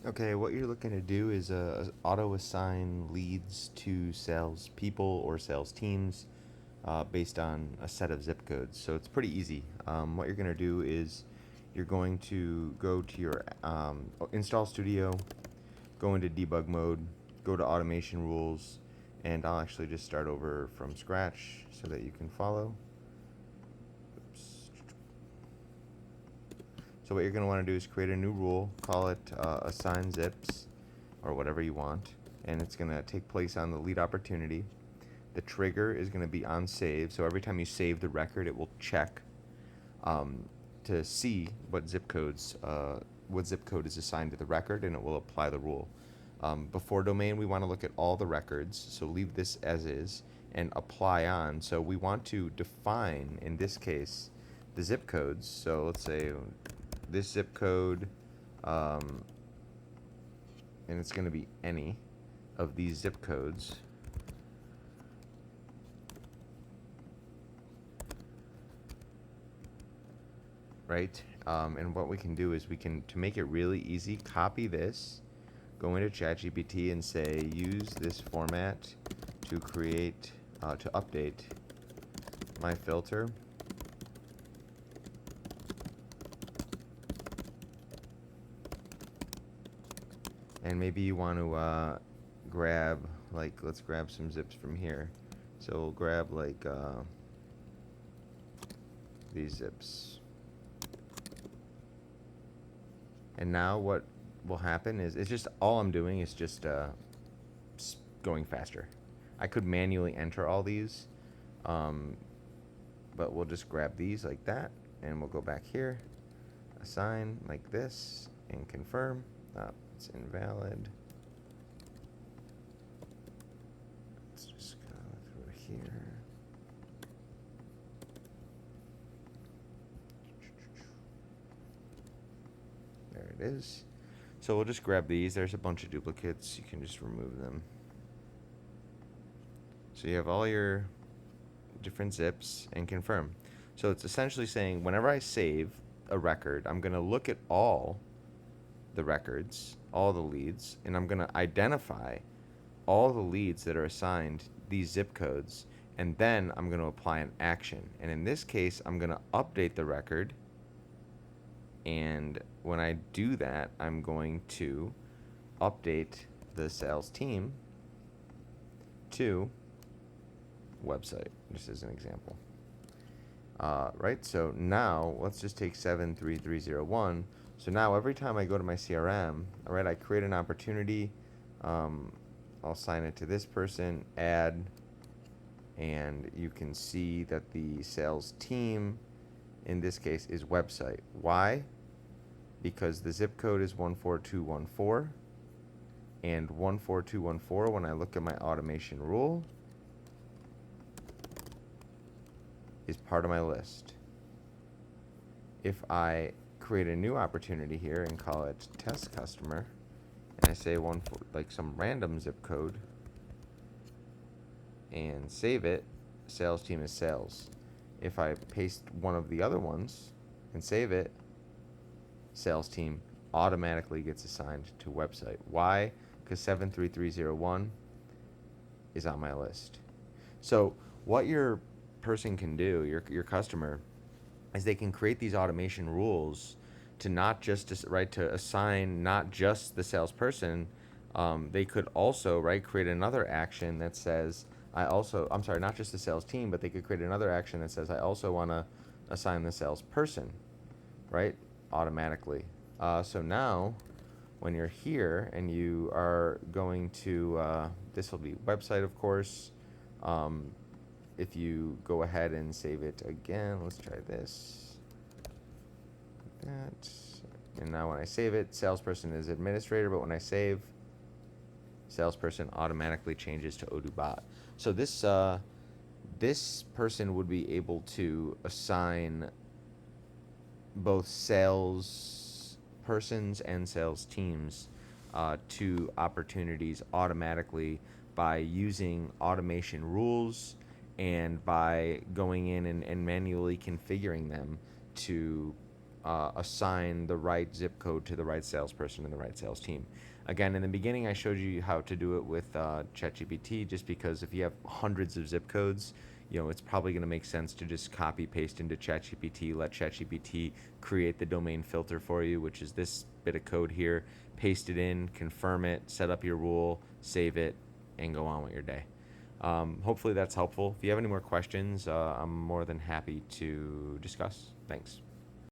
Okay, what you're looking to do is auto assign leads to sales people or sales teams based on a set of zip codes. So it's pretty easy. What you're going to do is you're going to go to your install studio, go into debug mode, go to automation rules, and I'll actually just start over from scratch so that you can follow. Oops. So what you're going to want to do is create a new rule, call it assign zips or whatever you want, and it's going to take place on the lead opportunity. The trigger is going to be on save, so every time you save the record, it will check to see what zip code is assigned to the record, and it will apply the rule. Before domain, we want to look at all the records, so leave this as is and apply on. So we want to define, in this case, the zip codes. So let's say this zip code, and it's going to be any of these zip codes. Right? And what we can do is we can, to make it really easy, copy this, go into ChatGPT and say, use this format to create, to update my filter. And maybe you want to grab, like, let's grab some zips from here. So we'll grab, like, these zips. And now what will happen is, it's just, all I'm doing is just going faster. I could manually enter all these, but we'll just grab these like that, and we'll go back here, assign like this, and confirm. It's invalid. Let's just go through here. There it is. So we'll just grab these. There's a bunch of duplicates. You can just remove them. So you have all your different zips and confirm. So it's essentially saying whenever I save a record, I'm going to look at all the records, all the leads, and I'm going to identify all the leads that are assigned these zip codes, and then I'm going to apply an action. And in this case, I'm going to update the record, and when I do that, I'm going to update the sales team to website, just as an example. Right, so now let's just take 73301. So now every time I go to my CRM, all right, I create an opportunity. I'll assign it to this person, add, and you can see that the sales team in this case is website. Why? Because the zip code is 14214, and 14214, when I look at my automation rule, is part of my list. If I create a new opportunity here and call it test customer, and I say like some random zip code, and save it, sales team is sales. If I paste one of the other ones and save it, sales team automatically gets assigned to website. Why? Because 73301 is on my list. So what your person can do, your customer, is they can create these automation rules to not just to assign not just the salesperson. They could also create another action that says I'm sorry, not just the sales team, but they could create another action that says I also want to assign the salesperson, right, automatically. So now when you're here and you are going to this will be website, of course. If you go ahead and save it again, let's try this, that, and now when I save it, salesperson is administrator, but when I save, salesperson automatically changes to Odoo bot. So this person would be able to assign both sales persons and sales teams to opportunities automatically by using automation rules and by going in and manually configuring them to assign the right zip code to the right salesperson and the right sales team. Again, in the beginning, I showed you how to do it with ChatGPT, just because if you have hundreds of zip codes, it's probably going to make sense to just copy paste into ChatGPT, let ChatGPT create the domain filter for you, which is this bit of code here, paste it in, confirm it, set up your rule, save it, and go on with your day. Hopefully that's helpful. If you have any more questions, I'm more than happy to discuss. Thanks.